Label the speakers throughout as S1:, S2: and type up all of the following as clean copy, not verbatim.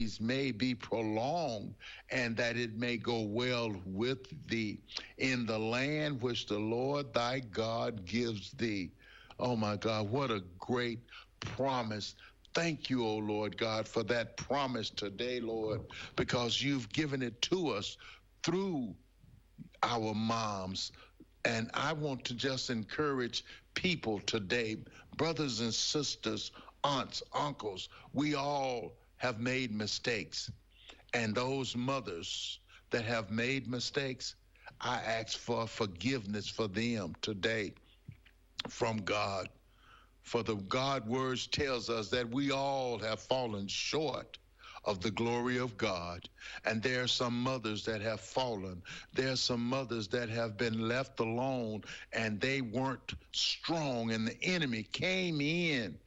S1: days may be prolonged, and that it may go well with thee in the land which the Lord thy God gives thee. Oh my God, what a great promise. Thank you, oh Lord God, for that promise today, Lord, because you've given it to us through our moms. And I want to just encourage people today, brothers and sisters, aunts, uncles, we all have made mistakes. And those mothers that have made mistakes, I ask for forgiveness for them today from God. For the God words tells us that we all have fallen short of the glory of God. And there are some mothers that have fallen. There are some mothers that have been left alone and they weren't strong, and the enemy came in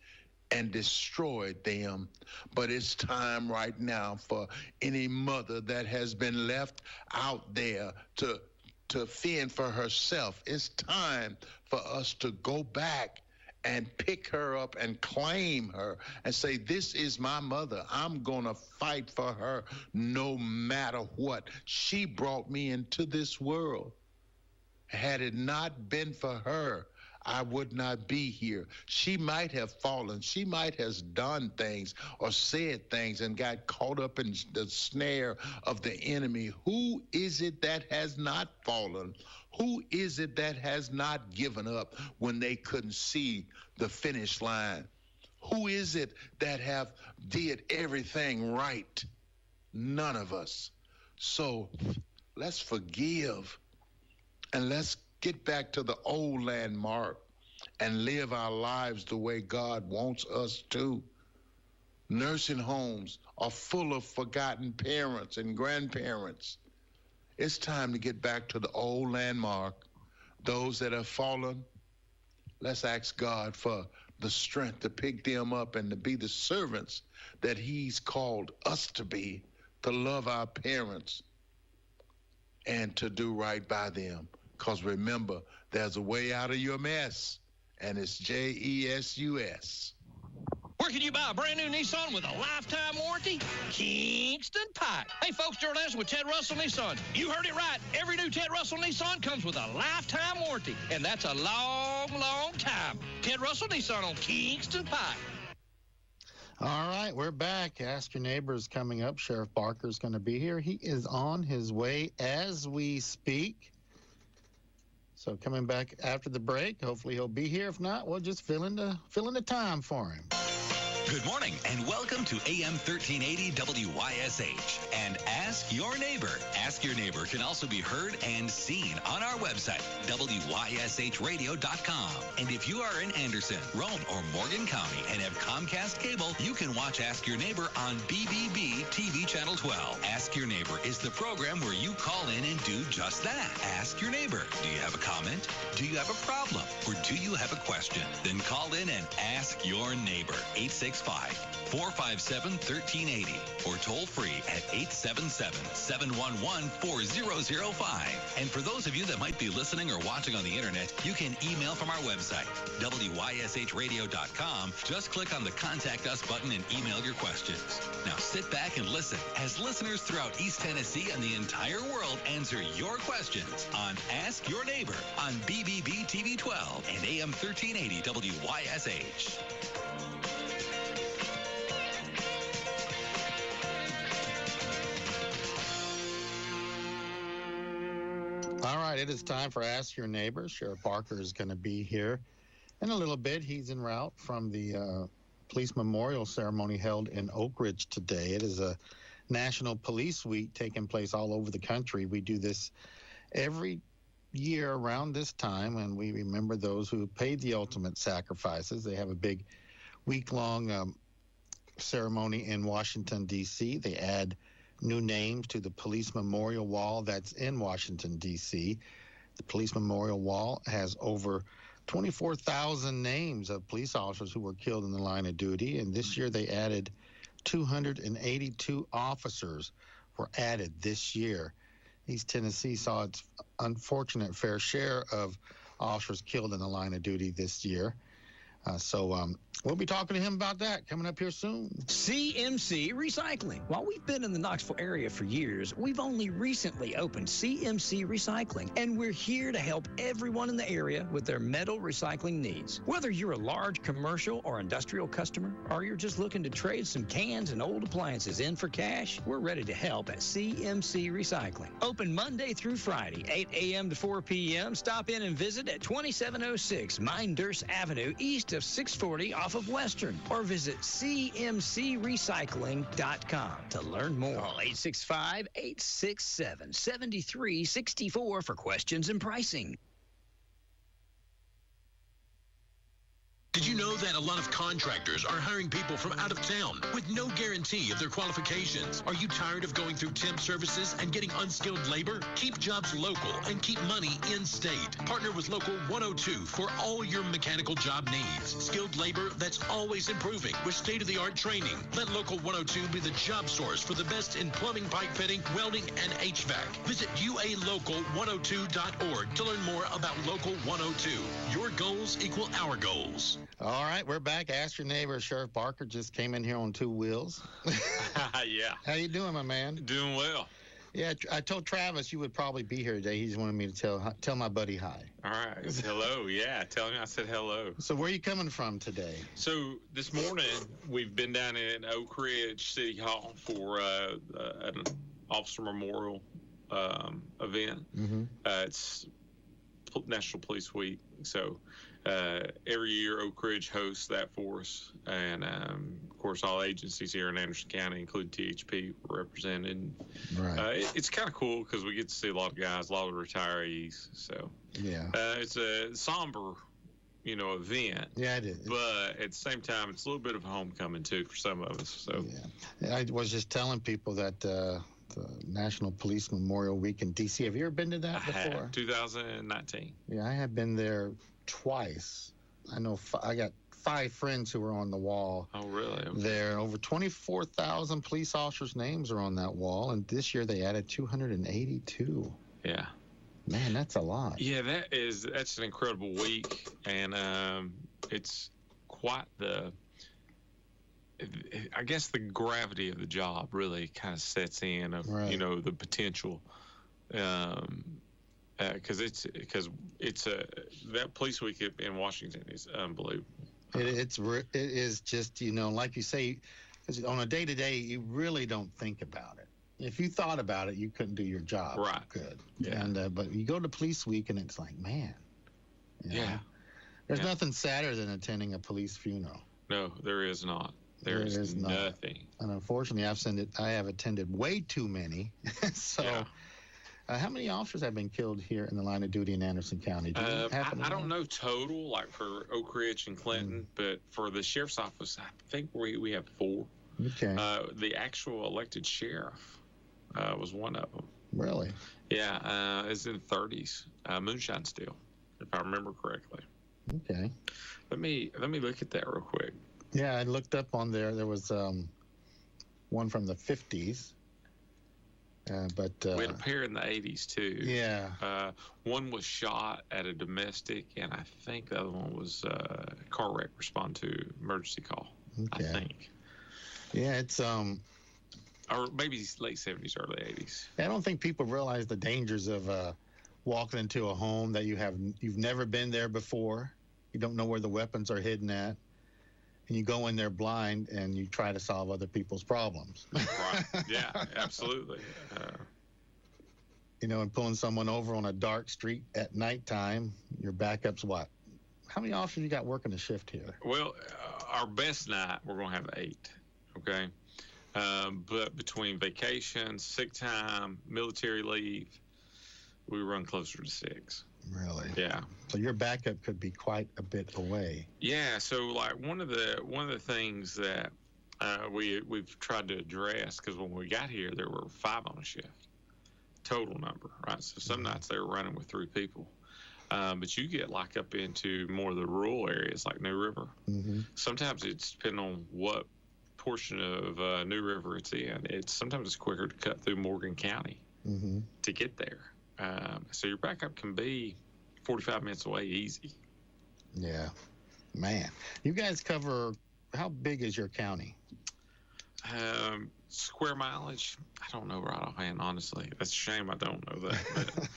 S1: and destroyed them. But it's time right now for any mother that has been left out there to fend for herself. It's time for us to go back and pick her up and claim her and say, this is my mother. I'm going to fight for her no matter what. She brought me into this world. Had it not been for her, I would not be here. She might have fallen. She might have done things or said things and got caught up in the snare of the enemy. Who is it that has not fallen? Who is it that has not given up when they couldn't see the finish line? Who is it that have did everything right? None of us. So let's forgive and let's get back to the old landmark and live our lives the way God wants us to. Nursing homes are full of forgotten parents and grandparents. It's time to get back to the old landmark. Those that have fallen, let's ask God for the strength to pick them up and to be the servants that he's called us to be, to love our parents and to do right by them. Because remember, there's a way out of your mess, and it's JESUS.
S2: Where can you buy a brand new Nissan with a lifetime warranty? Kingston Pike. Hey, folks, Gerald Anderson with Ted Russell Nissan. You heard it right. Every new Ted Russell Nissan comes with a lifetime warranty, and that's a long, long time. Ted Russell Nissan on Kingston Pike.
S3: All right, we're back. Ask Your Neighbor is coming up. Sheriff Barker's going to be here. He is on his way as we speak. So coming back after the break, hopefully he'll be here. If not, we'll just fill in the time for him.
S4: Good morning and welcome to AM 1380 WYSH and Ask Your Neighbor. Ask Your Neighbor can also be heard and seen on our website, WYSHradio.com. And if you are in Anderson, Rome, or Morgan County and have Comcast cable, you can watch Ask Your Neighbor on BBB TV Channel 12. Ask Your Neighbor is the program where you call in and do just that. Ask Your Neighbor. Do you have a comment? Do you have a problem? Or do you have a question? Then call in and ask your neighbor. 865-457-1380 or toll free at 877-711-4005. And for those of you that might be listening or watching on the internet, you can email from our website, WYSHradio.com. Just click on the Contact Us button and email your questions. Now sit back and listen as listeners throughout East Tennessee and the entire world answer your questions on Ask Your Neighbor on BBB TV 12 and AM 1380 WYSH.
S3: All right, it is time for Ask Your Neighbor. Sheriff Barker is going to be here in a little bit. He's en route from the police memorial ceremony held in Oak Ridge today. It is a National Police Week taking place all over the country. We do this every year around this time, and we remember those who paid the ultimate sacrifices. They have a big week-long ceremony in Washington, D.C. They add new names to the police memorial wall that's in Washington, D.C. The police memorial wall has over 24,000 names of police officers who were killed in the line of duty, and this year they added 282 officers were added this year. East Tennessee saw its unfortunate fair share of officers killed in the line of duty this year. So we'll be talking to him about that coming up here soon.
S5: CMC Recycling. While we've been in the Knoxville area for years, we've only recently opened CMC Recycling, and we're here to help everyone in the area with their metal recycling needs. Whether you're a large commercial or industrial customer, or you're just looking to trade some cans and old appliances in for cash, we're ready to help at CMC Recycling. Open Monday through Friday, 8 a.m. to 4 p.m. Stop in and visit at 2706 Mindurst Avenue, east of 640 off of Western, or visit cmcrecycling.com to learn more. Call 865-867-7364 for questions and pricing.
S6: Did you know that a lot of contractors are hiring people from out of town with no guarantee of their qualifications? Are you tired of going through temp services and getting unskilled labor? Keep jobs local and keep money in-state. Partner with Local 102 for all your mechanical job needs. Skilled labor that's always improving with state-of-the-art training. Let Local 102 be the job source for the best in plumbing, pipe fitting, welding, and HVAC. Visit ualocal102.org to learn more about Local 102. Your goals equal our goals.
S3: All right, we're back. Ask Your Neighbor. Sheriff Barker just came in here on two wheels.
S7: Yeah.
S3: How you doing, my man?
S7: Doing well.
S3: Yeah, I told Travis you would probably be here today. He just wanted me to tell my buddy hi.
S7: All right. Hello. Yeah. Tell him I said hello.
S3: So where are you coming from today?
S7: So this morning we've been down in Oak Ridge City Hall for an officer memorial event.
S3: Mm-hmm.
S7: It's National Police Week. So every year Oak Ridge hosts that for us. And, of course, all agencies here in Anderson County, including THP, were represented.
S3: Right.
S7: It's kind of cool because we get to see a lot of guys, a lot of retirees. So
S3: yeah,
S7: it's a somber, event.
S3: Yeah, it is.
S7: But at the same time, it's a little bit of a homecoming, too, for some of us. So
S3: yeah. I was just telling people that the National Police Memorial Week in D.C. Have you ever been to that before?
S7: 2019.
S3: Yeah, I have been there twice. I know I got 5 friends who were on the wall.
S7: Oh, really? Okay.
S3: There, over 24,000 police officers' names are on that wall, and this year they added 282.
S7: Yeah.
S3: Man, that's a lot.
S7: Yeah, that's an incredible week, and it's quite I guess the gravity of the job really kind of sets in of
S3: right.
S7: The potential, because that police week in Washington is unbelievable.
S3: It is just like you say, 'cause on a day-to-day you really don't think about it. If you thought about it, you couldn't do your job
S7: right.
S3: good.
S7: Yeah.
S3: And but you go to police week and it's like, man,
S7: yeah.
S3: There's nothing sadder than attending a police funeral.
S7: No, there is not. There is nothing.
S3: And unfortunately, I have attended way too many. So,
S7: yeah.
S3: How many officers have been killed here in the line of duty in Anderson County?
S7: I don't know total, like for Oak Ridge and Clinton, but for the sheriff's office, I think we have 4.
S3: Okay.
S7: The actual elected sheriff was one of them.
S3: Really?
S7: Yeah, it's in the 30s. Moonshine Steel, if I remember correctly.
S3: Okay.
S7: Let me look at that real quick.
S3: Yeah, I looked up on there. There was one from the 50s. But
S7: we had a pair in the 80s, too.
S3: Yeah.
S7: One was shot at a domestic, and I think the other one was a car wreck respond to emergency call,
S3: okay.
S7: I think.
S3: Yeah, it's...
S7: or maybe late 70s, early 80s.
S3: I don't think people realize the dangers of walking into a home that you've never been there before. You don't know where the weapons are hidden at. And you go in there blind and you try to solve other people's problems.
S7: Right. Yeah, absolutely.
S3: And pulling someone over on a dark street at nighttime, your backup's what? How many officers you got working a shift here?
S7: Well, our best night, we're going to have 8, okay? But between vacations, sick time, military leave, we run closer to 6.
S3: Really?
S7: Yeah.
S3: So your backup could be quite a bit away.
S7: Yeah. So like one of the things that we've tried to address, because when we got here there were 5 on a shift, total number, right? So some nights they were running with 3 people, but you get like up into more of the rural areas like New River.
S3: Mm-hmm.
S7: Sometimes it's depending on what portion of New River it's in. Sometimes it's quicker to cut through Morgan County to get there. So your backup can be 45 minutes away easy.
S3: Yeah. Man, you guys cover, how big is your county?
S7: Square mileage, I don't know right offhand, honestly. That's a shame I don't know that.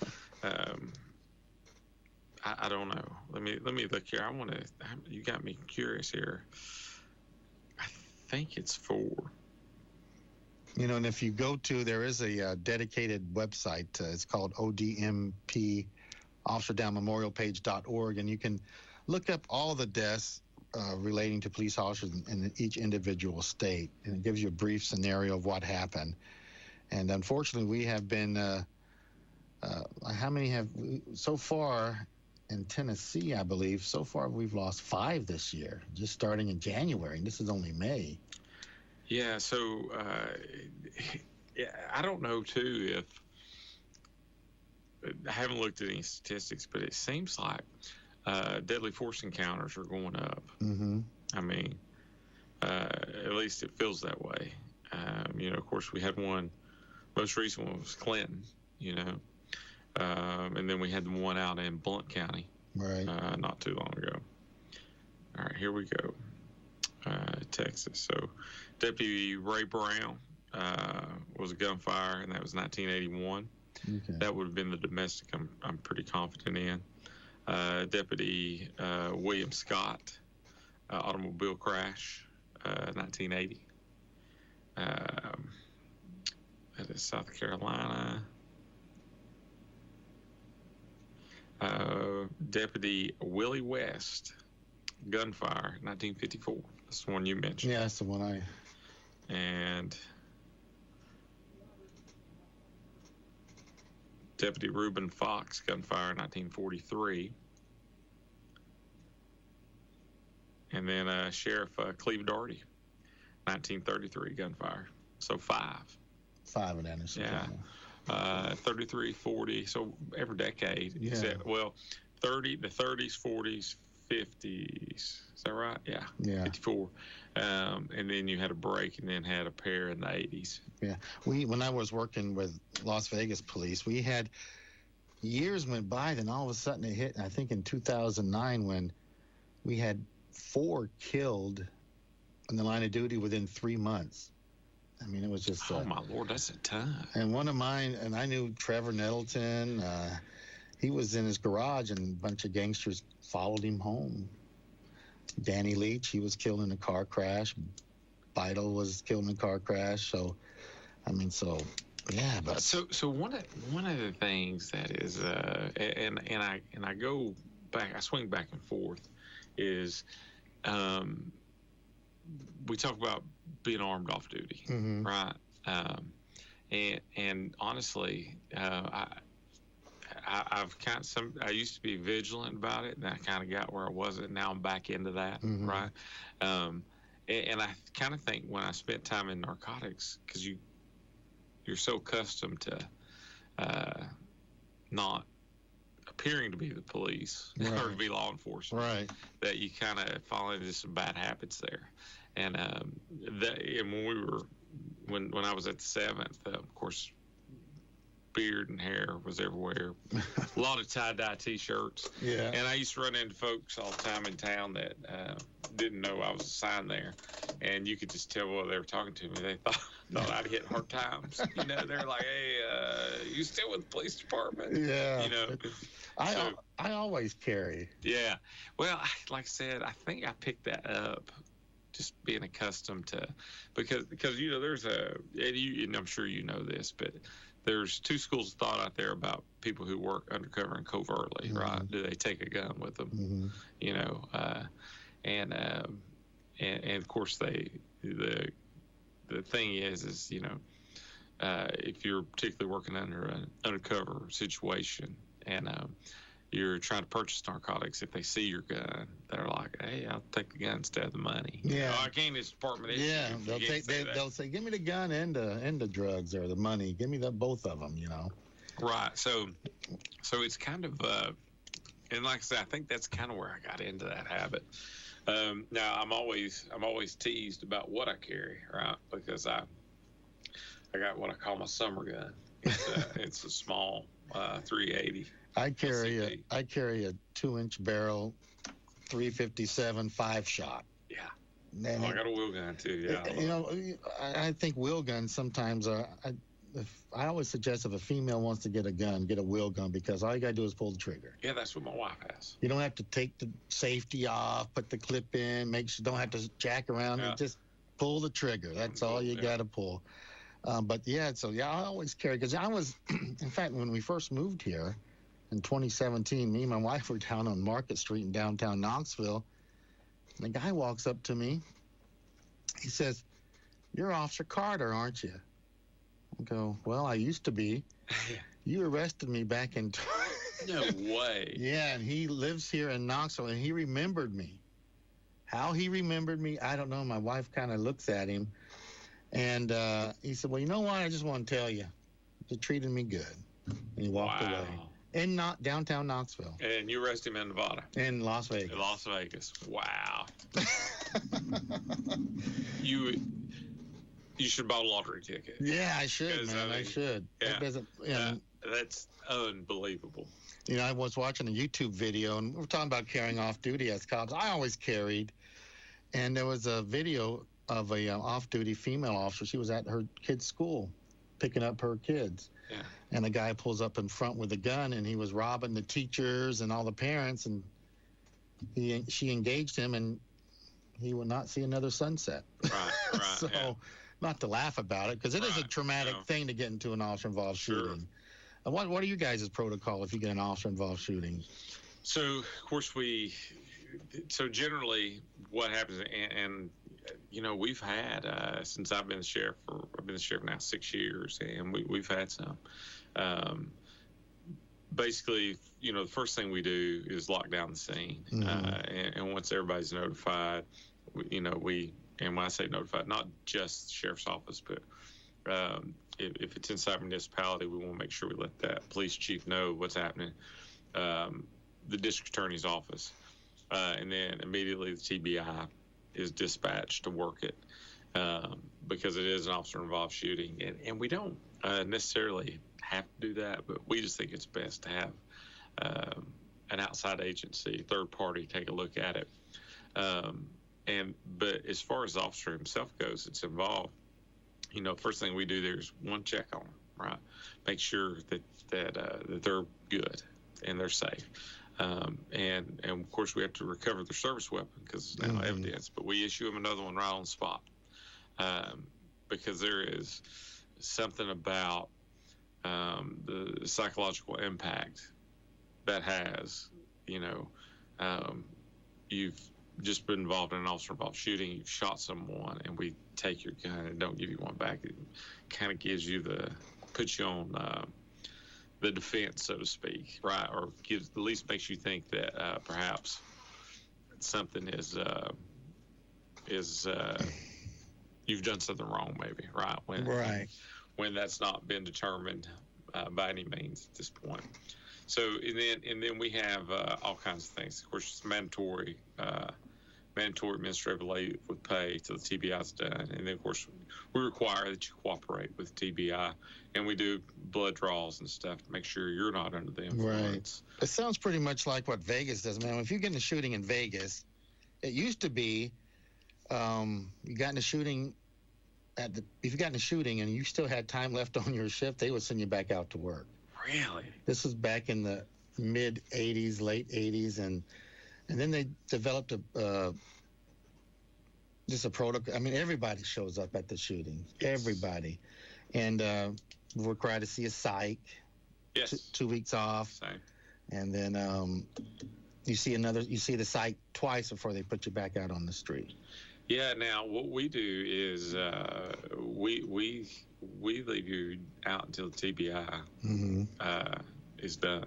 S7: But, I don't know. Let me look here. You got me curious here. I think it's 4.
S3: You know, and if you go to, there is a dedicated website. It's called ODMP, OfficerDownMemorialPage.org, and you can look up all the deaths relating to police officers in each individual state, and it gives you a brief scenario of what happened. And unfortunately, we have been, how many have, so far in Tennessee, I believe, so far we've lost 5 this year, just starting in January, and this is only May.
S7: Yeah, so I don't know, too, if, I haven't looked at any statistics, but it seems like deadly force encounters are going up.
S3: Mm-hmm.
S7: I mean, at least it feels that way. You know, of course, we had one, most recent one was Clinton, you know, and then we had the one out in Blount County,
S3: right,
S7: not too long ago. All right, here we go. Texas. So Deputy Ray Brown was a gunfire, and that was 1981.
S3: Okay.
S7: That would have been the domestic I'm pretty confident in. Deputy William Scott, automobile crash, 1980. That is South Carolina. Deputy Willie West, gunfire, 1954. That's the one you mentioned.
S3: Yeah, that's the one
S7: And Deputy Reuben Fox, gunfire, 1943. And then Sheriff Cleve Doherty, 1933, gunfire. So 5.
S3: 5 of that.
S7: Yeah. 33, 40. So every decade.
S3: Yeah.
S7: Except, well, the 30s, 40s, 50s. Is that right? Yeah.
S3: Yeah.
S7: 54. And then you had a break and then had a pair in the 80s.
S3: Yeah. When I was working with Las Vegas police, we had years went by, then all of a sudden it hit, I think in 2009, when we had 4 killed in the line of duty within 3 months. I mean, it was just...
S7: oh, my Lord, that's a ton.
S3: And one of mine, and I knew Trevor Nettleton, he was in his garage and a bunch of gangsters followed him home. Danny Leach, he was killed in a car crash. Beidel was killed in a car crash. So, I mean, yeah, but
S7: so one of the things that is and I go back, I swing back and forth, is we talk about being armed off duty,
S3: mm-hmm.
S7: right? And honestly, I've I used to be vigilant about it, and I kind of got where I wasn't. Now I'm back into that,
S3: mm-hmm.
S7: right? And I kind of think when I spent time in narcotics, because you're so accustomed to not appearing to be the police, right, or to be law enforcement,
S3: right,
S7: that you kind of fall into some bad habits there. And when I was at the 7th, of course, beard and hair was everywhere. A lot of tie-dye T-shirts.
S3: Yeah.
S7: And I used to run into folks all the time in town that didn't know I was assigned there. And you could just tell while they were talking to me, they thought I'd hit hard times. You know, they're like, hey, you still with the police department?
S3: Yeah.
S7: You know.
S3: I always carry.
S7: Yeah. Well, like I said, I think I picked that up just being accustomed to, because you know, there's and I'm sure you know this, but there's 2 schools of thought out there about people who work undercover and covertly, mm-hmm. right? Do they take a gun with them?
S3: Mm-hmm.
S7: You know, and of course the thing is you know, if you're particularly working under an undercover situation and you're trying to purchase narcotics, if they see your gun, they're like, hey, I'll take the gun instead of the money.
S3: Yeah.
S7: I can't, it's department issue.
S3: Yeah, they'll say, give me the gun and the drugs or the money. Give me both of them, you know.
S7: Right. So it's kind of, and like I said, I think that's kind of where I got into that habit. Now I'm always teased about what I carry, right? Because I got what I call my summer gun. It's a small 380.
S3: I carry a 2-inch barrel .357 5-shot.
S7: Yeah.
S3: And
S7: I got a wheel gun too. Yeah.
S3: You know, I think wheel guns sometimes are. I always suggest if a female wants to get a gun, get a wheel gun, because all you got to do is pull the trigger.
S7: Yeah, that's what my wife has.
S3: You don't have to take the safety off, put the clip in, don't have to jack around.
S7: Yeah.
S3: And just pull the trigger. That's all you got to pull. But I always carry, because I was, in fact, when we first moved here in 2017, me and my wife were down on Market Street in downtown Knoxville. And the guy walks up to me. He says, "You're Officer Carter, aren't you?" I go, "Well, I used to be. You arrested me back in..."
S7: No way.
S3: Yeah, and he lives here in Knoxville, and he remembered me. How he remembered me, I don't know. My wife kind of looks at him, and he said, "Well, you know what? I just want to tell you, you treated me good." And he walked away. In downtown Knoxville.
S7: And you arrested him in Nevada.
S3: In Las Vegas.
S7: In Las Vegas. Wow. You should buy a lottery ticket.
S3: Yeah, I should, man. I should.
S7: Yeah.
S3: That
S7: that's unbelievable.
S3: You know, I was watching a YouTube video, and we're talking about carrying off duty as cops. I always carried, and there was a video of a off-duty female officer. She was at her kid's school, picking up her kids.
S7: Yeah.
S3: And a guy pulls up in front with a gun, and he was robbing the teachers and all the parents, and she engaged him, and he will not see another sunset.
S7: Right.
S3: So, not to laugh about it, because it is a traumatic thing to get into an officer-involved shooting. What are you guys' protocol if you get an officer-involved shooting?
S7: So, of course, generally what happens, and you know, we've had, since I've been the sheriff now 6 years, and we've had some. Basically, you know, the first thing we do is lock down the scene. Mm-hmm. And once everybody's notified, and when I say notified, not just the sheriff's office, but if it's inside a municipality, we want to make sure we let that police chief know what's happening, the district attorney's office, and then immediately the TBI is dispatched to work it, because it is an officer-involved shooting. And we don't necessarily have to do that, but we just think it's best to have an outside agency, third party, take a look at it. But as far as the officer himself goes, it's involved. You know, first thing we do there is one, check on them, right? Make sure that they're good and they're safe. And of course, we have to recover their service weapon because it's now evidence. But we issue them another one right on the spot, because there is something about the psychological impact that has. You know, you've just been involved in an officer-involved shooting. You've shot someone, and we take your gun and don't give you one back. It kind of puts you on the defense, so to speak, right? Or at least makes you think that perhaps something is you've done something wrong, maybe, right? When that's not been determined by any means at this point. So and then we have all kinds of things. Of course, it's mandatory administrative leave with pay till the TBI is done. And then, of course, we require that you cooperate with TBI, and we do blood draws and stuff to make sure you're not under the influence.
S3: Right. It sounds pretty much like what Vegas does, man. If you get in a shooting in Vegas, it used to be you got in a shooting if you got in a shooting and you still had time left on your shift, they would send you back out to work.
S7: Really?
S3: This was back in the mid 80s, late 80s, and then they developed just a protocol. I mean, everybody shows up at the shooting. Yes. Everybody. And we're required to see a psych.
S7: Yes.
S3: 2 weeks off.
S7: Same. And
S3: then you see the psych twice before they put you back out on the street.
S7: Yeah. Now, what we do is we leave you out until the TBI is done.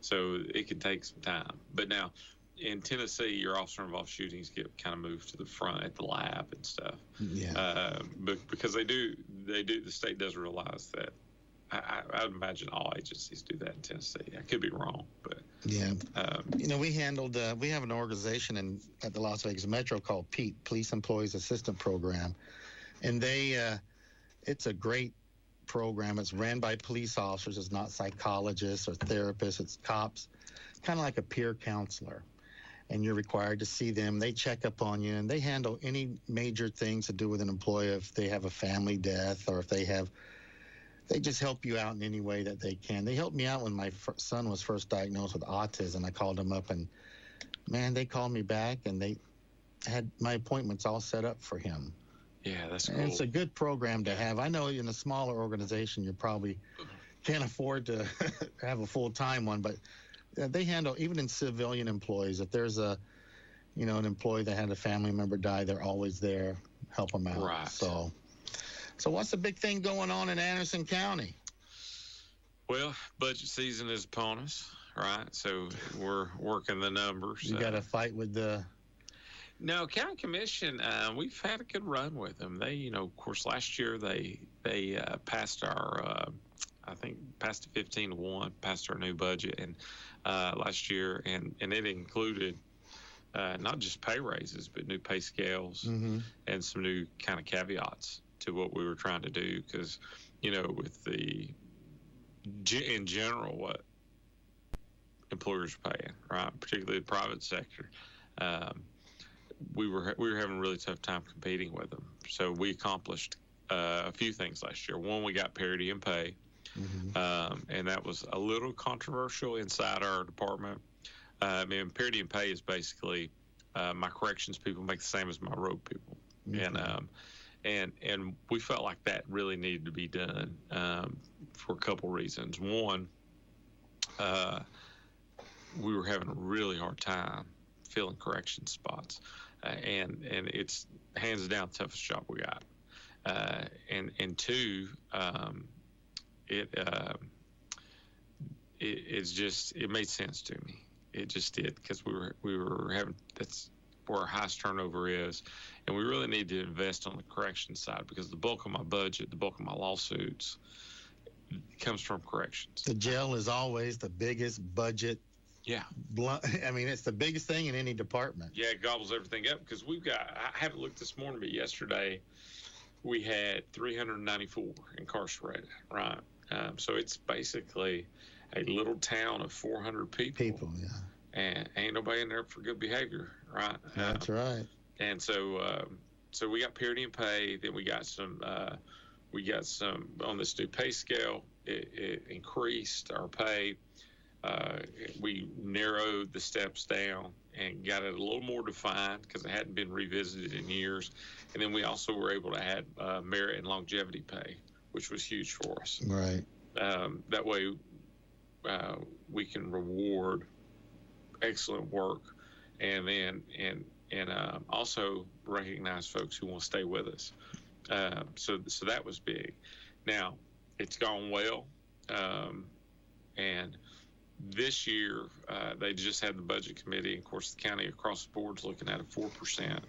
S7: So it can take some time. But now, in Tennessee, your officer-involved shootings get kind of moved to the front at the lab and stuff.
S3: Yeah.
S7: But because the state does realize that. I would imagine all agencies do that in Tennessee. I could be wrong, but
S3: yeah. We handled. We have an organization at the Las Vegas Metro called PEAT, Police Employees Assistance Program, and it's a great program. It's ran by police officers. It's not psychologists or therapists. It's cops, kind of like a peer counselor. and you're required to see them. They check up on you, and they handle any major things to do with an employee. If they have a family death, or if they just help you out in any way that they can. They helped me out when my son was first diagnosed with autism. I called them up, and man, they called me back, and they had my appointments all set up for him.
S7: Yeah, that's cool.
S3: And it's a good program to have. I know in a smaller organization, you probably can't afford to have a full-time one, but they handle, even in civilian employees, if there's an employee that had a family member die, they're always there, help them out.
S7: Right.
S3: So what's the big thing going on in Anderson County?
S7: Well, budget season is upon us, right? So we're working the numbers.
S3: You got to fight with the...
S7: No, County Commission, we've had a good run with them. They, of course, last year they passed our, passed a 15-1, passed our new budget, and last year, and it included not just pay raises, but new pay scales and some new kind of caveats to what we were trying to do. Because, with in general, what employers are paying, right, particularly the private sector, we were having a really tough time competing with them. So we accomplished a few things last year. One, we got parity in pay, and that was a little controversial inside our department. Parity in pay is basically my corrections people make the same as my road people, and we felt like that really needed to be done for a couple reasons. One, we were having a really hard time filling correction spots. And it's hands down the toughest job we got. And two, it made sense to me. It just did, because we were having, that's where our highest turnover is, and we really need to invest on the correction side, because the bulk of my budget, the bulk of my lawsuits comes from corrections.
S3: The jail is always the biggest budget.
S7: Yeah.
S3: It's the biggest thing in any department.
S7: Yeah, it gobbles everything up, because I haven't looked this morning, but yesterday we had 394 incarcerated, right? So it's basically a little town of 400 people. Yeah. And ain't nobody in there for good behavior, right?
S3: That's right.
S7: And so we got parity in pay. Then we got some on this new pay scale. It increased our pay. We narrowed the steps down and got it a little more defined, because it hadn't been revisited in years. And then we also were able to add merit and longevity pay, which was huge for us.
S3: Right.
S7: That way we can reward excellent work, and then also recognize folks who want to stay with us. So that was big. Now, it's gone well, and this year, they just had the budget committee. Of course, the county across the board is looking at a 4%.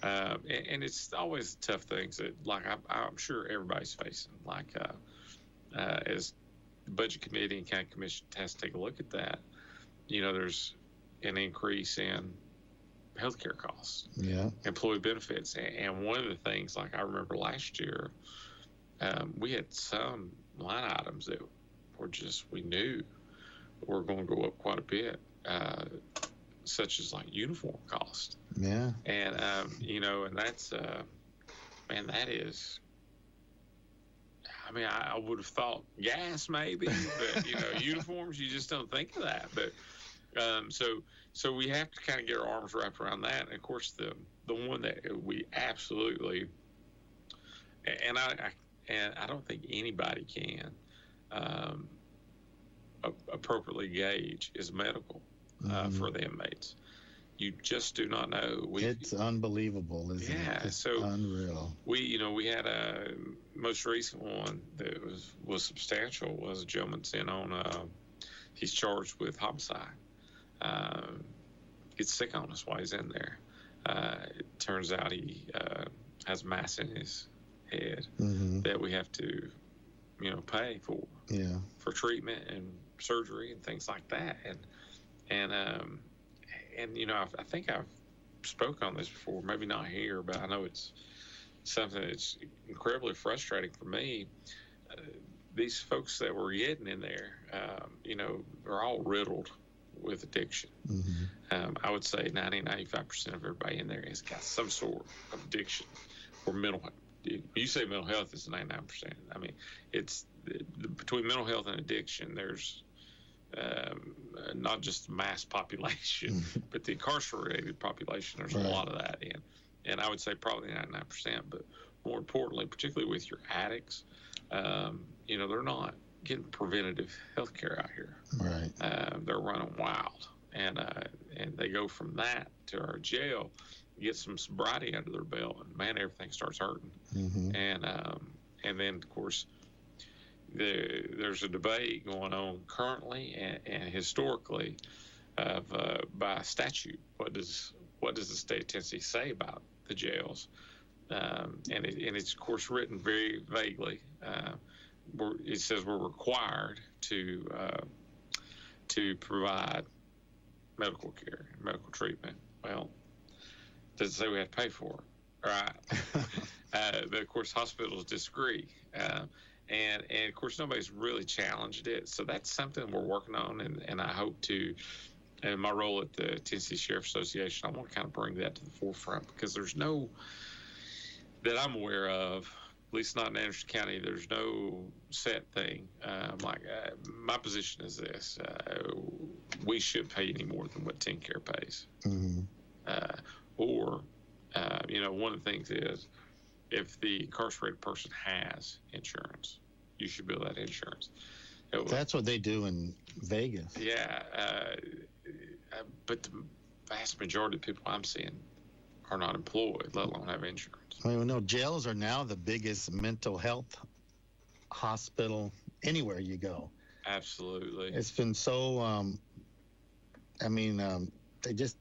S7: And it's always tough things that, like, I'm sure everybody's facing. Like, as the budget committee and county commission has to take a look at that, there's an increase in healthcare costs, employee benefits. And one of the things, like I remember last year, we had some line items that were just, we knew were going to go up quite a bit, such as like uniform cost.
S3: Yeah.
S7: And, and that's, that is, I would have thought gas maybe, but, uniforms, you just don't think of that. But, so we have to kind of get our arms wrapped around that. And of course, the one that we absolutely, and I don't think anybody can, appropriately gauge is medical for the inmates. You just do not know.
S3: It's unbelievable, isn't it?
S7: Yeah,
S3: it's
S7: so
S3: unreal.
S7: We had a most recent one that was substantial. Was a gentleman's in on he's charged with homicide. Gets sick on us while he's in there. It turns out he has mass in his head that we have to pay for.
S3: Yeah.
S7: For treatment and surgery and things like that. And I think I've spoke on this before, maybe not here, but I know it's something that's incredibly frustrating for me. These folks that we're getting in there, are all riddled with addiction.
S3: Mm-hmm.
S7: I would say 90-95% of everybody in there has got some sort of addiction or mental health. You say mental health is 99%. I mean, it's between mental health and addiction, there's not just the mass population, but the incarcerated population. There's
S3: Right.
S7: a lot of that in. And I would say probably 99%. But more importantly, particularly with your addicts, they're not getting preventative health care out here.
S3: Right.
S7: They're running wild. And they go from that to our jail, get some sobriety under their belt, and man, everything starts hurting.
S3: Mm-hmm.
S7: And then, of course, there's a debate going on currently and historically of by statute. What does the state of Tennessee say about the jails? And it's of course written very vaguely. It says we're required to provide medical care, medical treatment. Well, does it say we have to pay for it? Right. But of course, hospitals disagree. And of course, nobody's really challenged it. So that's something we're working on. And I hope to, in my role at the Tennessee Sheriff Association, I want to kind of bring that to the forefront, because there's no, that I'm aware of, at least not in Anderson County, there's no set thing. My position is this: we should pay any more than what TennCare pays.
S3: Mm-hmm.
S7: One of the things is, if the incarcerated person has insurance, you should bill that insurance.
S3: That's what they do in Vegas.
S7: Yeah, but the vast majority of people I'm seeing are not employed, let alone have insurance.
S3: I mean, no, jails are now the biggest mental health hospital anywhere you go.
S7: Absolutely.
S3: It's been so,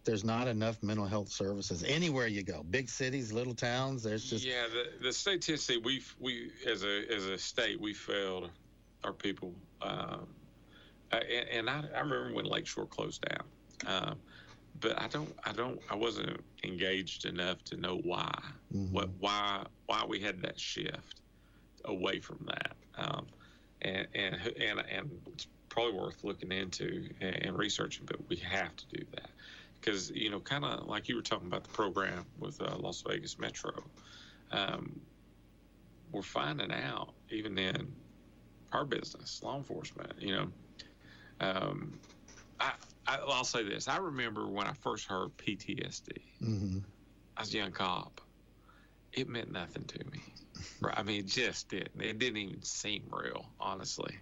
S3: there's not enough mental health services anywhere you go. Big cities, little towns, there's just...
S7: Yeah, the state of Tennessee, we as a state, we failed our people. And I remember when Lakeshore closed down. But I wasn't engaged enough to know why.
S3: Mm-hmm.
S7: Why we had that shift away from that. And it's probably worth looking into and researching, but we have to do that. Because, kind of like you were talking about the program with Las Vegas Metro, we're finding out, even in our business, law enforcement, I'll say this. I remember when I first heard PTSD.
S3: Mm-hmm.
S7: I was a young cop. It meant nothing to me. Right? I mean, it just didn't. It didn't even seem real, honestly.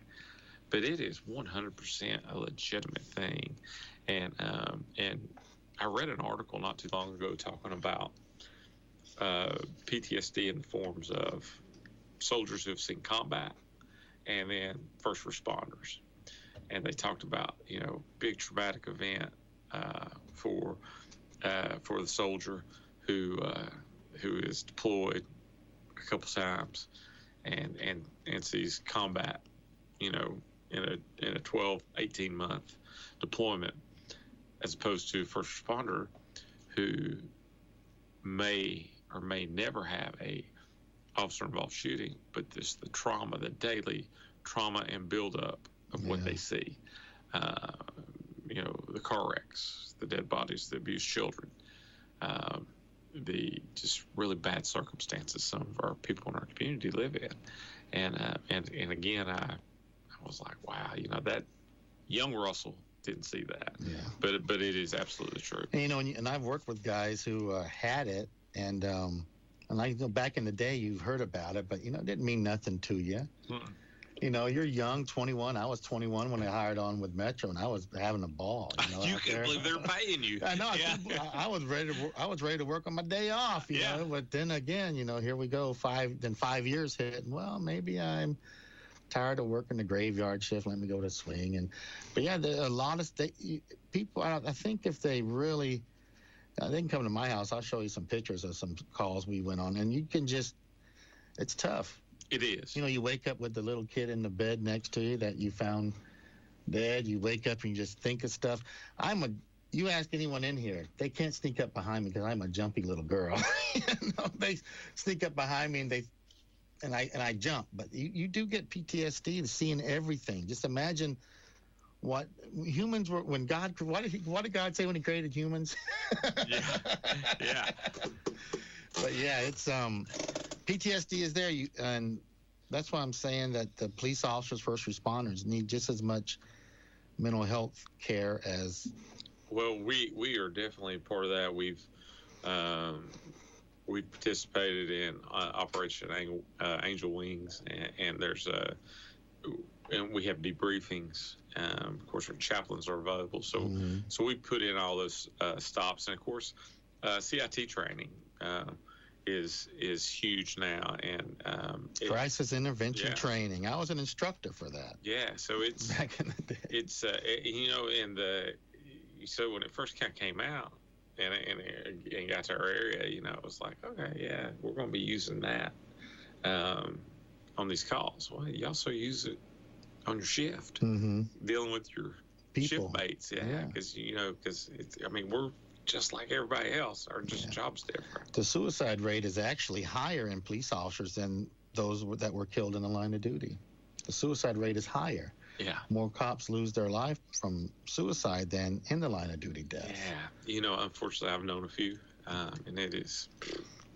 S7: But it is 100% a legitimate thing. And I read an article not too long ago talking about PTSD in the forms of soldiers who have seen combat and then first responders. And they talked about, big traumatic event for the soldier who is deployed a couple times and sees combat, in a 12, 18 month deployment, as opposed to a first responder who may or may never have a officer involved shooting, but the trauma, the daily trauma and buildup of what they see, the car wrecks, the dead bodies, the abused children, the just really bad circumstances some of our people in our community live in, and again, I was like, wow, that young Russell didn't see that, but it is absolutely true.
S3: And I've worked with guys who had it, and I know back in the day you've heard about it, but it didn't mean nothing to you.
S7: Mm-mm.
S3: You're young, 21. I was 21 when I hired on with Metro, and I was having a ball.
S7: You couldn't believe they were paying you.
S3: I know. Yeah. I was ready to work on my day off. You know. But then again, here we go. 5 years hit, and well, maybe I'm tired of working the graveyard shift. Let me go to swing. But yeah, a lot of people. I think if they really, they can come to my house. I'll show you some pictures of some calls we went on, and you can just. It's tough.
S7: It is.
S3: You wake up with the little kid in the bed next to you that you found dead. You wake up and you just think of stuff. You ask anyone in here, they can't sneak up behind me because I'm a jumpy little girl. They sneak up behind me and I jump. But you do get PTSD to seeing everything. Just imagine what humans were when God. What did God say when He created humans?
S7: Yeah.
S3: But yeah, it's PTSD is there, and that's why I'm saying that the police officers, first responders, need just as much mental health care as.
S7: Well, we are definitely part of that. We've participated in Operation Angel Wings, and there's and we have debriefings. Of course, our chaplains are available, so we put in all those stops, and of course, CIT training is huge now, and
S3: crisis intervention training. I was an instructor for that.
S7: Yeah, so it's
S3: back in the day.
S7: It's so when it first kind of came out and got to our area, it was like, okay, yeah, we're going to be using that on these calls. Well, you also use it on your shift, dealing with your shift mates, because we're just like everybody else. Our job's different.
S3: The suicide rate is actually higher in police officers than those that were killed in the line of duty. The suicide rate is higher.
S7: Yeah.
S3: More cops lose their life from suicide than in the line of duty death.
S7: Yeah. Unfortunately, I've known a few, and it is.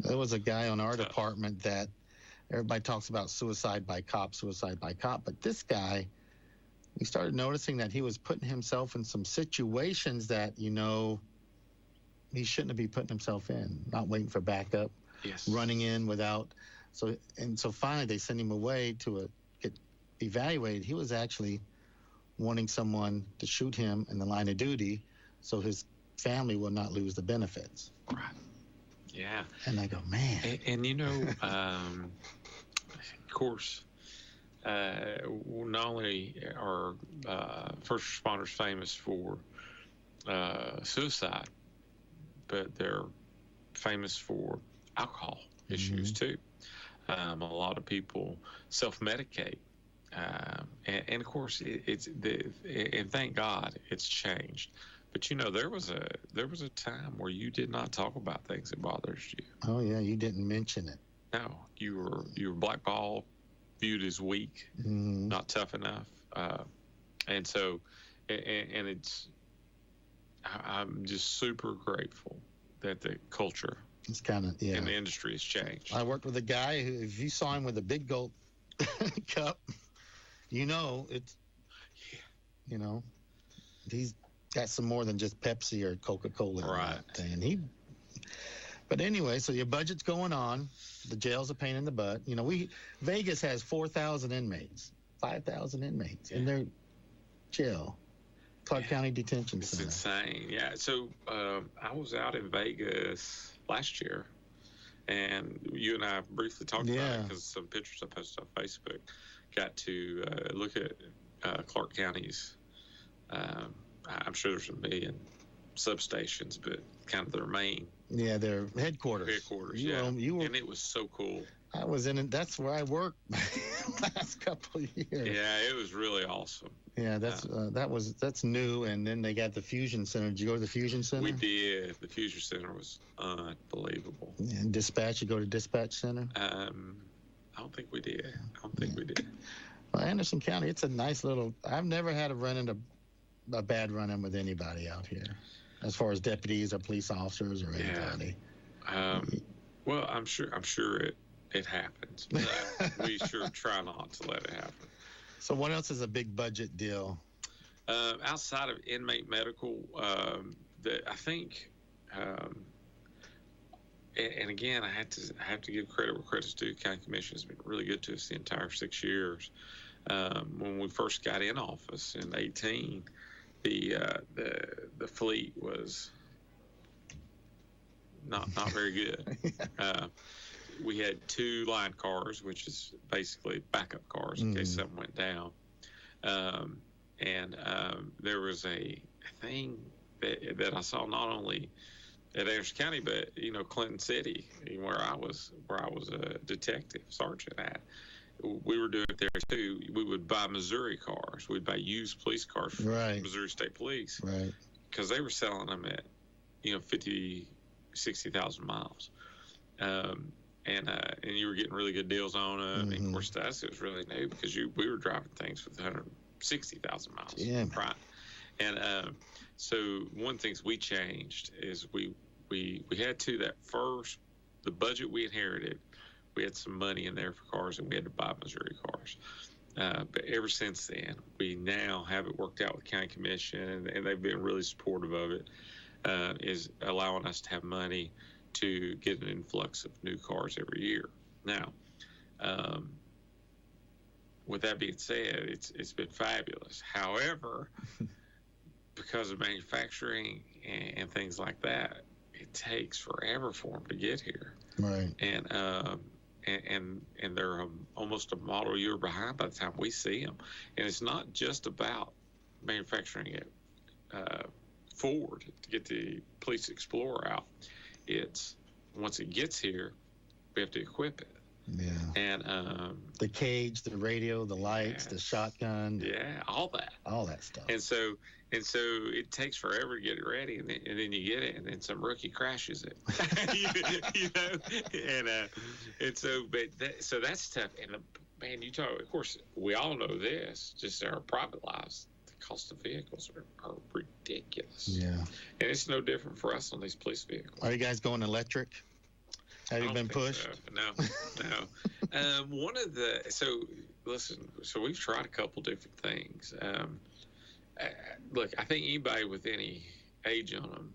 S3: There was a guy on our department that everybody talks about suicide by cop, but this guy, we started noticing that he was putting himself in some situations that, he shouldn't be putting himself in, not waiting for backup, running in without. So finally they sent him away to get evaluated. He was actually wanting someone to shoot him in the line of duty so his family will not lose the benefits.
S7: Right. Yeah.
S3: And I go, man.
S7: And of course, not only are first responders famous for suicide, but they're famous for alcohol issues too. A lot of people self-medicate, and of course, and thank God it's changed. But there was a time where you did not talk about things that bothers you.
S3: Oh yeah, you didn't mention it.
S7: No, you were blackballed, viewed as weak, not tough enough, and so, and it's. I'm just super grateful that the culture
S3: it's kind of
S7: in the industry has changed.
S3: I worked with a guy who, if you saw him with a big gulp cup, it's, he's got some more than just Pepsi or Coca-Cola.
S7: Right.
S3: And but anyway, so your budget's going on. The jail's a pain in the butt. Vegas has 4,000 inmates, 5,000 inmates in their jail. Clark County Detention Center.
S7: It's insane. Yeah. So I was out in Vegas last year, and you and I briefly talked about it because some pictures I posted on Facebook got to look at Clark County's. I'm sure there's a million substations, but kind of their main.
S3: Yeah, their headquarters. You were,
S7: and it was so cool.
S3: I was in it. That's where I worked last couple of years.
S7: Yeah, it was really awesome.
S3: Yeah, that's new. And then they got the Fusion Center. Did you go to the Fusion Center?
S7: We did. The Fusion Center was unbelievable.
S3: And dispatch. You go to dispatch center?
S7: I don't think we did.
S3: Well, Anderson County, it's a nice little. I've never had a bad run-in with anybody out here, as far as deputies or police officers or anybody.
S7: Well, I'm sure it happens. But we sure try not to let it happen.
S3: So what else is a big budget deal?
S7: Outside of inmate medical, I think, and again, I have to give credit where credit's due. County Commission has been really good to us the entire 6 years. When we first got in office in 2018, the fleet was not very good. We had 2 line cars, which is basically backup cars in case something went down. And there was a thing that I saw not only at Anderson County, but Clinton City, where I was a detective sergeant at. We were doing it there too. We would buy Missouri cars. We'd buy used police cars from Missouri State Police,
S3: right? Because
S7: they were selling them at 50, 60,000 miles. And you were getting really good deals on them. And of course, to us, it was really new because we were driving things with 100, 60,000 miles.
S3: Yeah.
S7: Right. And so one of the things we changed is we had the budget we inherited, we had some money in there for cars, and we had to buy Missouri cars. But ever since then, we now have it worked out with County Commission, and they've been really supportive of it, is allowing us to have money to get an influx of new cars every year. Now, with that being said, it's been fabulous. However, because of manufacturing and things like that, it takes forever for them to get here.
S3: Right.
S7: And they're almost a model year behind by the time we see them. And it's not just about manufacturing it forward to get the Police Explorer out. It's once it gets here, we have to equip it.
S3: Yeah.
S7: And
S3: the cage, the radio, the lights, the shotgun.
S7: Yeah, all that stuff. And so it takes forever to get it ready, and then you get it, and then some rookie crashes it. you know, so that's tough. And man, you talk. Of course, we all know this. Just in our private lives, the cost of vehicles are ridiculous.
S3: Yeah.
S7: And it's no different for us on these police vehicles.
S3: Are you guys going electric? Have you been pushed?
S7: So. No. So we've tried a couple different things. Look, I think anybody with any age on them,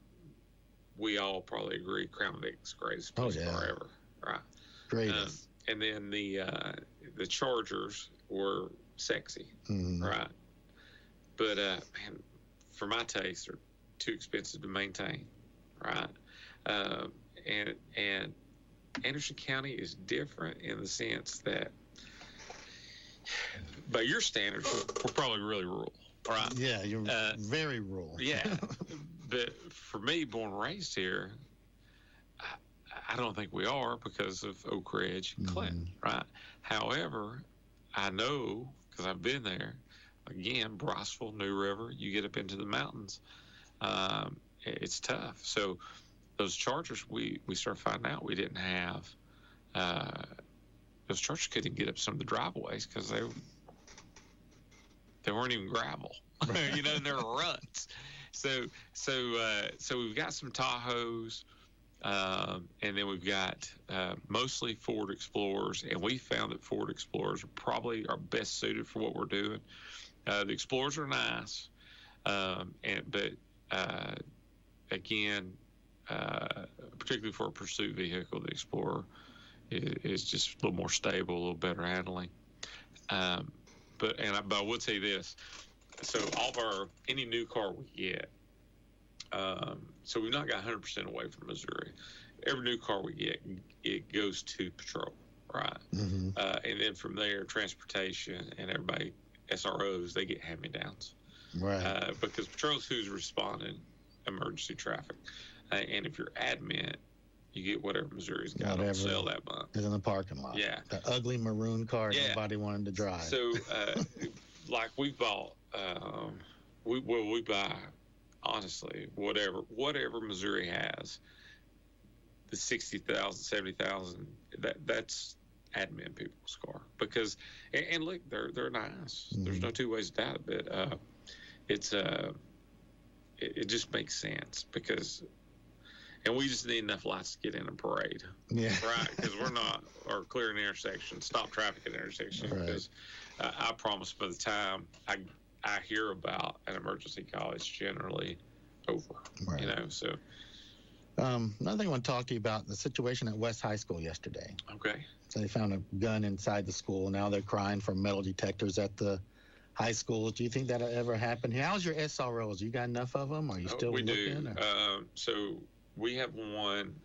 S7: we all probably agree Crown Vic's greatest police car ever, right?
S3: Greatest.
S7: And then the Chargers were sexy, right? But man, for my taste, they're too expensive to maintain, right? And Anderson County is different in the sense that, by your standards, we're probably really rural, right?
S3: Yeah, you're very rural.
S7: Yeah, but for me, born and raised here, I don't think we are because of Oak Ridge and Clinton, right? However, I know because I've been there. Again, Brosville, New River, you get up into the mountains, it's tough. So those Chargers, we started finding out we didn't have. Those Chargers couldn't get up some of the driveways because they weren't even gravel, you know, they're ruts. So we've got some Tahoes, and then we've got mostly Ford Explorers, and we found that Ford Explorers are probably our best suited for what we're doing. The Explorers are nice, but again, particularly for a pursuit vehicle, the Explorer is just a little more stable, a little better handling. But I would say this: so any new car we get, so we've not got 100% away from Missouri. Every new car we get, it goes to patrol, right? And then from there, transportation and everybody, SROs, they get hand-me-downs,
S3: right?
S7: Because patrol's who's responding emergency traffic, and if you're admin, you get whatever Missouri's got on sale that month.
S3: Is in the parking lot.
S7: Yeah.
S3: The ugly maroon car nobody wanted to drive.
S7: So, like we bought, we buy, honestly, whatever Missouri has, the 60,000, 70,000, that's admin people's car. Because, and look, they're nice. There's no two ways about it. But it just makes sense because. And we just need enough lights to get in a parade, right? Because we're not, or clear an intersection, stop traffic at an intersection.
S3: Right.
S7: Because I promise by the time I hear about an emergency call, it's generally over.
S3: Right.
S7: You know, so.
S3: Another thing I want to talk to you about, the situation at WYSH High School yesterday.
S7: Okay.
S3: So they found a gun inside the school. Now they're crying for metal detectors at the high schools. Do you think that'll ever happen here? How's your SROs? You got enough of them? Are you still looking?
S7: We do. So we have one.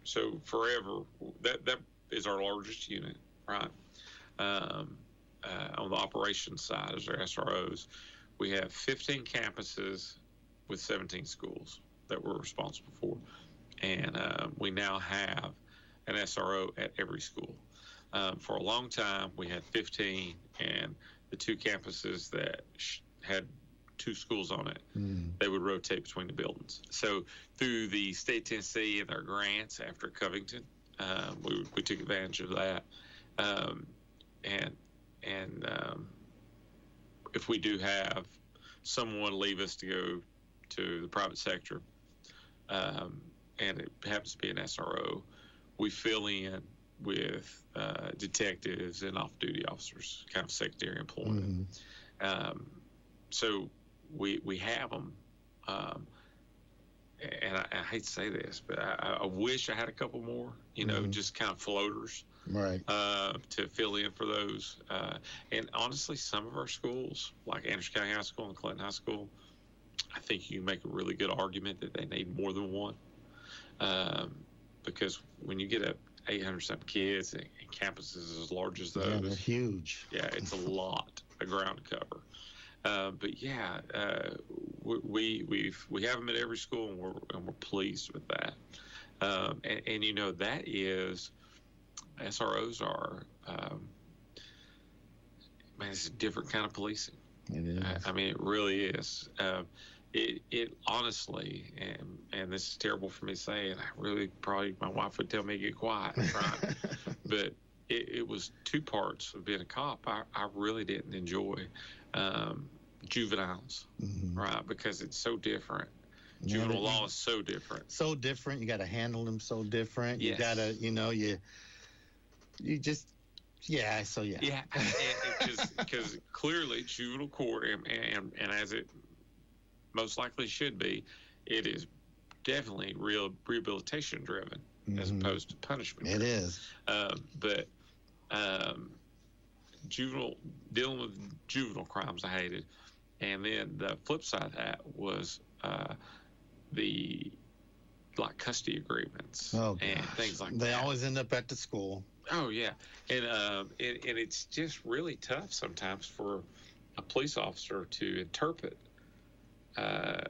S7: So forever, that is our largest unit, right? On the operations side, is our SROs. We have 15 campuses with 17 schools that we're responsible for, and we now have an SRO at every school. For a long time, we had 15, and the two campuses that had 2 schools on it, they would rotate between the buildings. So through the state of Tennessee and their grants after Covington, we took advantage of that. if we do have someone leave us to go to the private sector, and it happens to be an SRO, we fill in with detectives and off-duty officers, kind of secondary employment. So we have them. And I hate to say this, but I wish I had a couple more, just kind of floaters,
S3: right,
S7: to fill in for those. And honestly, some of our schools, like Anderson County High School and Clinton High School, I think you can make a really good argument that they need more than one. Because when you get up 800-something kids and campuses as large as those,
S3: yeah, they're huge.
S7: Yeah, it's a lot of ground to cover. But yeah, we have them at every school, and we're pleased with that. And that is, SROs are, man, it's a different kind of policing.
S3: It is.
S7: I mean, it really is. It honestly, and this is terrible for me to say, and I really probably my wife would tell me to get quiet, right? But it was two parts of being a cop. I really didn't enjoy. Juveniles, right? Because it's so different. Juvenile law is so different.
S3: So different. You got to handle them so different.
S7: Yes.
S3: You got to, you just, yeah. So yeah.
S7: Yeah, because clearly juvenile court, and as it most likely should be, it is definitely rehabilitation driven as opposed to punishment.
S3: It is.
S7: But dealing with juvenile crimes, I hated. And then the flip side of that was the custody agreements and things like that.
S3: They always end up at the school.
S7: Oh yeah, and it's just really tough sometimes for a police officer to interpret a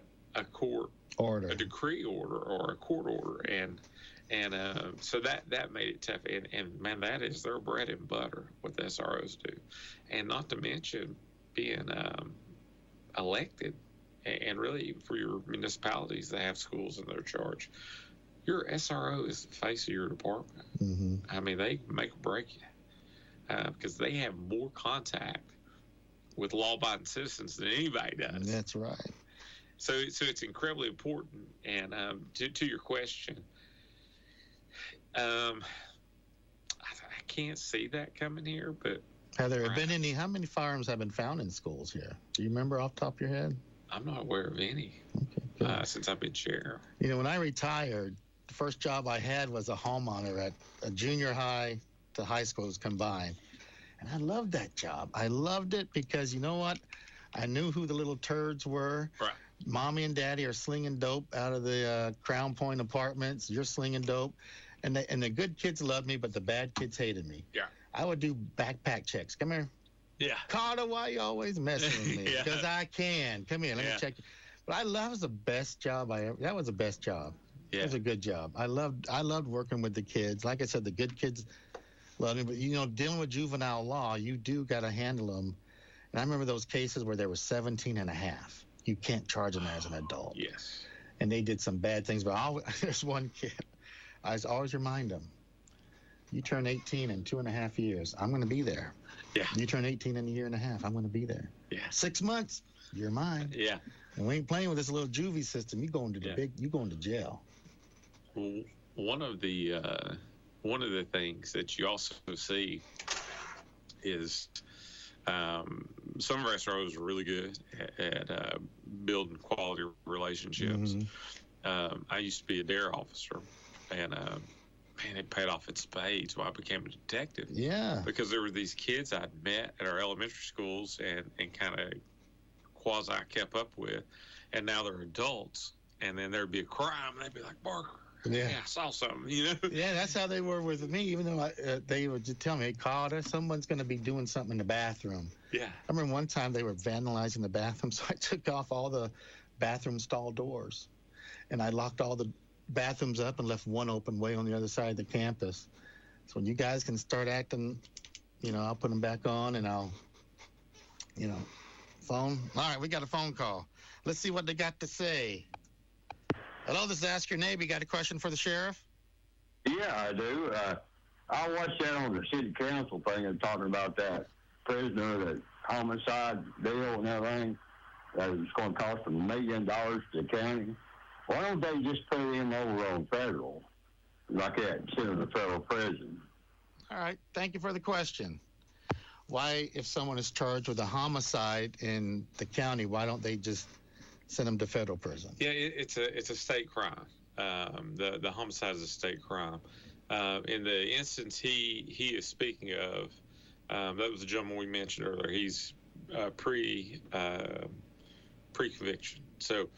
S7: court order, a decree order, or a court order, and so that made it tough. And man, that is their bread and butter, what the SROs do, and not to mention being elected, and really even for your municipalities that have schools in their charge, your SRO is the face of your department. I mean, they make or break you because they have more contact with law-abiding citizens than anybody does.
S3: That's right.
S7: So it's incredibly important. And to your question, I can't see that coming here, but
S3: have there been any? How many firearms have been found in schools here? Do you remember off the top of your head?
S7: I'm not aware of any since I've been sheriff.
S3: When I retired, the first job I had was a hall monitor at a junior high to high schools combined. And I loved that job. I loved it because, you know what? I knew who the little turds were.
S7: Right.
S3: Mommy and daddy are slinging dope out of the Crown Point apartments. You're slinging dope. And the good kids loved me, but the bad kids hated me.
S7: Yeah.
S3: I would do backpack checks. Come here.
S7: Yeah.
S3: Carter, why you always messing with me? Because I can. Come here, let me check you. But that was the best job that was the best job.
S7: Yeah.
S3: It was a good job. I loved working with the kids. Like I said, the good kids loved me. But, dealing with juvenile law, you do got to handle them. And I remember those cases where they were 17 and a half. You can't charge them as an adult.
S7: Yes.
S3: And they did some bad things. But there's one kid. I always remind them, you turn 18 in 2.5 years, I'm going to be there.
S7: Yeah.
S3: You turn 18 in a year and a half, I'm going to be there.
S7: Yeah.
S3: 6 months, you're mine.
S7: Yeah.
S3: And we ain't playing with this little juvie system. You going to jail.
S7: Well, one of the things that you also see is some of our SROs are really good at building quality relationships. I used to be a DARE officer, and man, it paid off in spades when I became a detective.
S3: Yeah.
S7: Because there were these kids I'd met at our elementary schools and kind of quasi kept up with, and now they're adults, and then there'd be a crime, and they'd be like, Barker, I saw something,
S3: Yeah, that's how they were with me, even though they would just tell me, hey, Carter, someone's going to be doing something in the bathroom.
S7: Yeah.
S3: I remember one time they were vandalizing the bathroom, so I took off all the bathroom stall doors, and I locked all the bathrooms up and left one open way on the other side of the campus. So when you guys can start acting, I'll put them back on, and I'll, phone. All right, we got a phone call. Let's see what they got to say. Hello, this is Ask Your Neighbor. You got a question for the sheriff?
S8: Yeah, I do. I watched that on the city council thing and talking about that prisoner that homicide deal and everything, that it's going to cost them $1 million to the county. Why don't they just put him over on federal, like that, send him to federal prison?
S3: All right. Thank you for the question. Why, if someone is charged with a homicide in the county, why don't they just send them to federal prison?
S7: Yeah, it's a state crime. The homicide is a state crime. In the instance he is speaking of, that was the gentleman we mentioned earlier. He's pre-conviction. So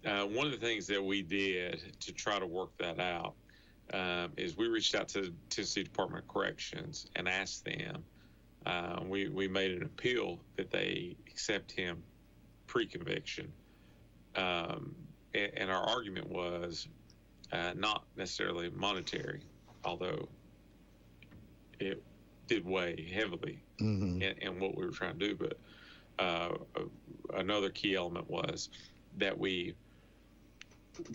S7: one of the things that we did to try to work that out is we reached out to the Tennessee Department of Corrections and asked them. We made an appeal that they accept him pre-conviction, and our argument was not necessarily monetary, although it did weigh heavily in what we were trying to do. But another key element was that we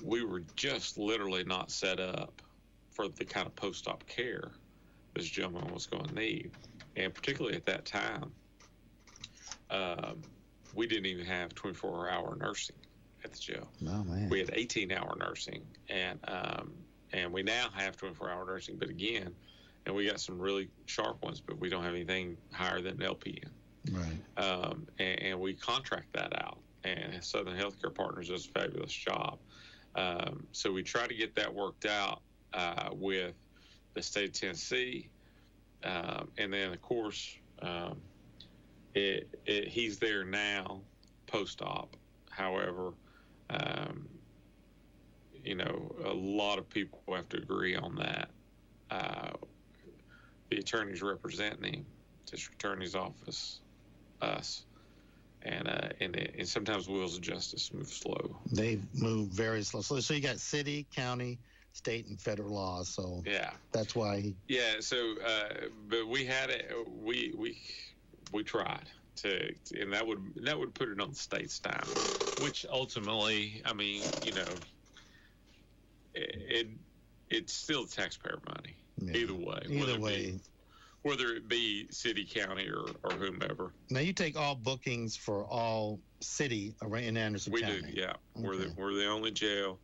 S7: were just literally not set up for the kind of post-op care this gentleman was going to need. And particularly at that time, we didn't even have 24-hour nursing at the jail.
S3: Oh, man.
S7: We had 18-hour nursing, and we now have 24-hour nursing. But again, and we got some really sharp ones, but we don't have anything higher than LPN.
S3: Right.
S7: And we contract that out, and Southern Healthcare Partners does a fabulous job. So we try to get that worked out with the state of Tennessee. And then, of course, he's there now, post-op. However, a lot of people have to agree on that. The attorneys representing him, district attorney's office, us, and sometimes wheels of justice move slow.
S3: They move very slow. So you got city, county, state, and federal laws. So
S7: yeah,
S3: that's why.
S7: So but we had it. We tried to, and that would put it on the state's time, which ultimately, I mean, it's still taxpayer money. Yeah. Either way. Whether it be city, county, or whomever.
S3: Now, you take all bookings for all city in Anderson County.
S7: We do, yeah. Okay. We're the only jail.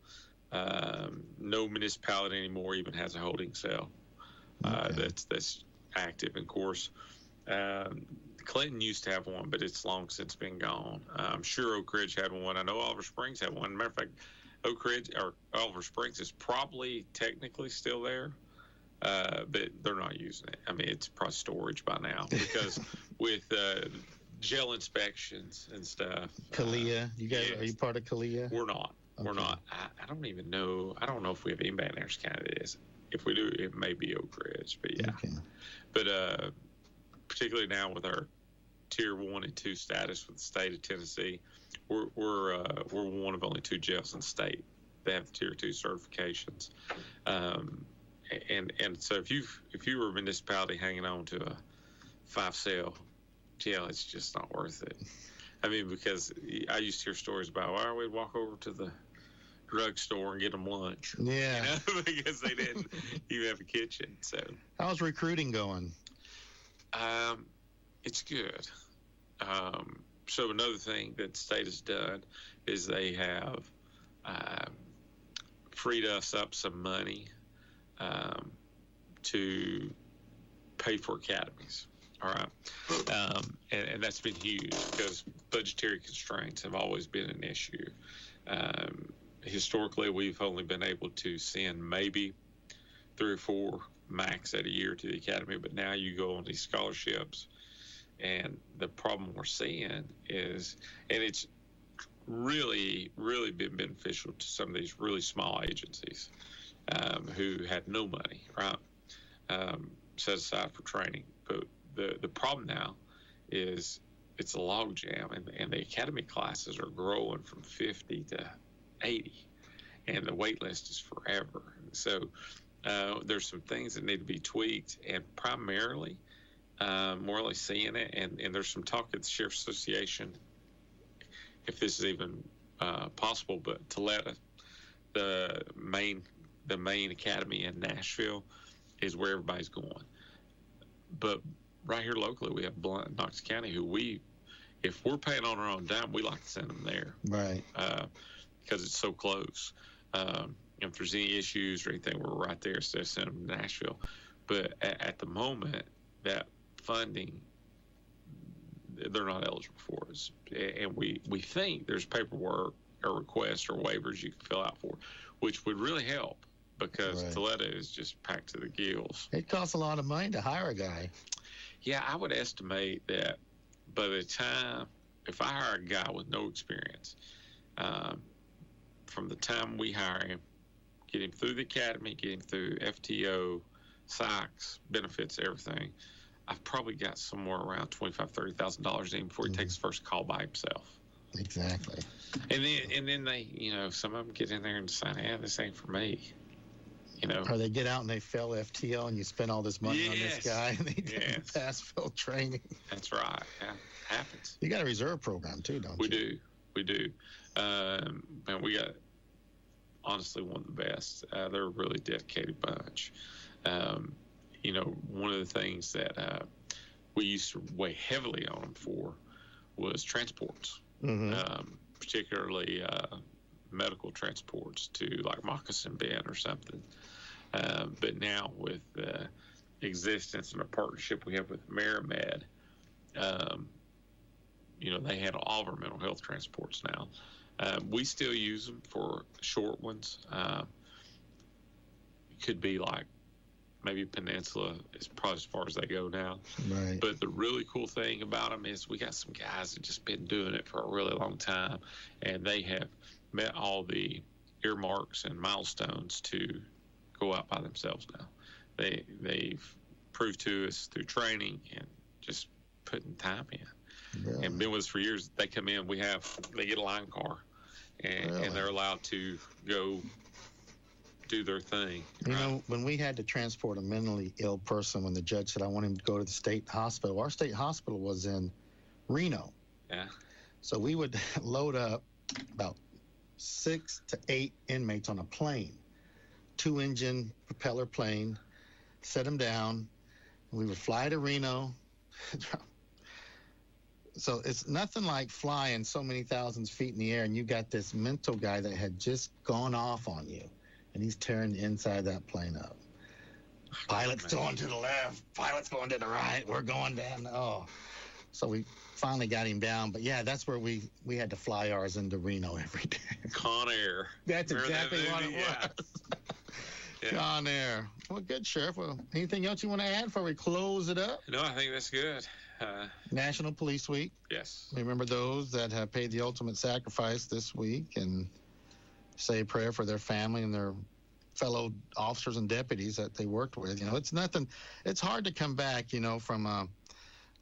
S7: No municipality anymore even has a holding cell that's active. And of course, Clinton used to have one, but it's long since been gone. I'm sure Oak Ridge had one. I know Oliver Springs had one. Matter of fact, Oak Ridge or Oliver Springs is probably technically still there. But they're not using it. I mean, it's probably storage by now because with jail inspections and stuff.
S3: Kalia, you guys, are you part of Kalia?
S7: We're not. Okay. We're not. I don't even know. I don't know if we have anybody in Anderson County that is. If we do, it may be Oak Ridge. But yeah. Okay. But particularly now with our Tier 1 and 2 status with the state of Tennessee, we're one of only 2 jails in the state that have the Tier 2 certifications. And so if you were a municipality hanging on to a 5-cell jail, it's just not worth it. I mean, because I used to hear stories about, well, we'd walk over to the drugstore and get them lunch.
S3: Yeah.
S7: Because they didn't even have a kitchen. So
S3: how's recruiting going?
S7: It's good. So another thing that the state has done is they have freed us up some money to pay for academies. All right. And that's been huge because budgetary constraints have always been an issue. Historically, we've only been able to send maybe 3 or 4 max at a year to the academy, but now you go on these scholarships, and the problem we're seeing is, and it's really, really been beneficial to some of these really small agencies who had no money, right, set aside for training. But the problem now is it's a log jam, and the academy classes are growing from 50 to 80, and the wait list is forever. So there's some things that need to be tweaked, and primarily we're only seeing it, and there's some talk at the Sheriff's Association, if this is even possible, but to let the main academy in Nashville is where everybody's going. But right here locally, we have Blount, Knox County, who we if we're paying on our own dime, we like to send them there.
S3: Right.
S7: Because it's so close. If there's any issues or anything, we're right there instead of sending them to Nashville. But at the moment, that funding, they're not eligible for us. And we think there's paperwork or requests or waivers you can fill out for, which would really help because Toledo is just packed to the gills.
S3: It costs a lot of money to hire a guy.
S7: Yeah, I would estimate that by the time, if I hire a guy with no experience, from the time we hire him, get him through the academy, get him through FTO, psychs, benefits, everything, I've probably got somewhere around $25,000, $30,000 in before he takes his first call by himself.
S3: Exactly.
S7: And then they, some of them get in there and decide, this ain't for me.
S3: Or they get out and they fail FTO and you spend all this money on this guy and they didn't pass field training.
S7: That's right. Yeah, happens.
S3: You got a reserve program too, don't you?
S7: We do. Man, we got honestly one of the best. They're a really dedicated bunch. One of the things that we used to weigh heavily on them for was transports, particularly medical transports to like Moccasin Bend or something. But now with the existence and a partnership we have with Merimed, they handle all of our mental health transports now. We still use them for short ones. Could be like maybe Peninsula is probably as far as they go now.
S3: Right.
S7: But the really cool thing about them is we got some guys that just been doing it for a really long time, and they have met all the earmarks and milestones to go out by themselves now. They've proved to us through training and just putting time in. And been with us for years. They come in, they get a line car, and they're allowed to go do their thing.
S3: When we had to transport a mentally ill person, when the judge said, I want him to go to the state hospital, our state hospital was in Reno.
S7: Yeah.
S3: So we would load up about 6 to 8 inmates on a plane, 2-engine propeller plane, set them down. We would fly to Reno. So it's nothing like flying so many thousands of feet in the air and you got this mental guy that had just gone off on you. And he's tearing the inside of that plane up. Pilot's going to the left. Pilot's going to the right. We're going down. So we finally got him down. But, yeah, that's where we had to fly ours into Reno every day.
S7: Con Air.
S3: That's exactly what it was. Yeah. Con Air. Well, good, Sheriff. Well, anything else you want to add before we close it up?
S7: No, I think that's good.
S3: National Police Week.
S7: Yes.
S3: Remember those that have paid the ultimate sacrifice this week and say a prayer for their family and their fellow officers and deputies that they worked with. It's hard to come back, from, I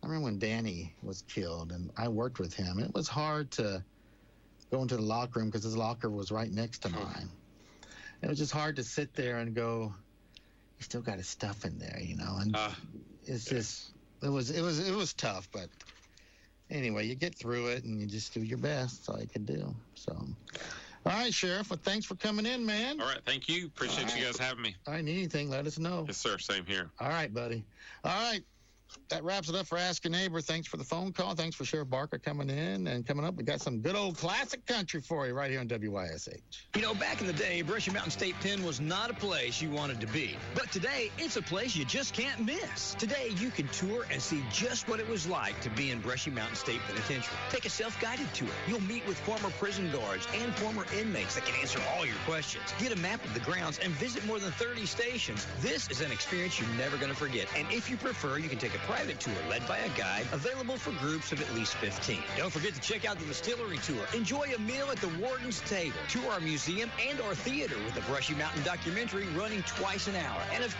S3: remember when Danny was killed and I worked with him. It was hard to go into the locker room because his locker was right next to mine. It was just hard to sit there and go, you still got his stuff in there, and it's just, it was tough, but anyway, you get through it and you just do your best. That's all you can do. So, all right, Sheriff. Well, thanks for coming in, man.
S7: All right. Thank you. Appreciate you guys having me.
S3: All right. Need anything, let us know.
S7: Yes, sir. Same here.
S3: All right, buddy. All right. That wraps it up for Ask Your Neighbor. Thanks for the phone call. Thanks for Sheriff Barker coming in. And coming up, we got some good old classic country for you right here on WYSH.
S5: Back in the day, Brushy Mountain State Pen was not a place you wanted to be. But today, it's a place you just can't miss. Today, you can tour and see just what it was like to be in Brushy Mountain State Penitentiary. Take a self-guided tour. You'll meet with former prison guards and former inmates that can answer all your questions. Get a map of the grounds and visit more than 30 stations. This is an experience you're never going to forget. And if you prefer, you can take a private tour led by a guide, available for groups of at least 15. Don't forget to check out the distillery tour. Enjoy a meal at the warden's table. Tour our museum and our theater with the Brushy Mountain documentary running twice an hour. And of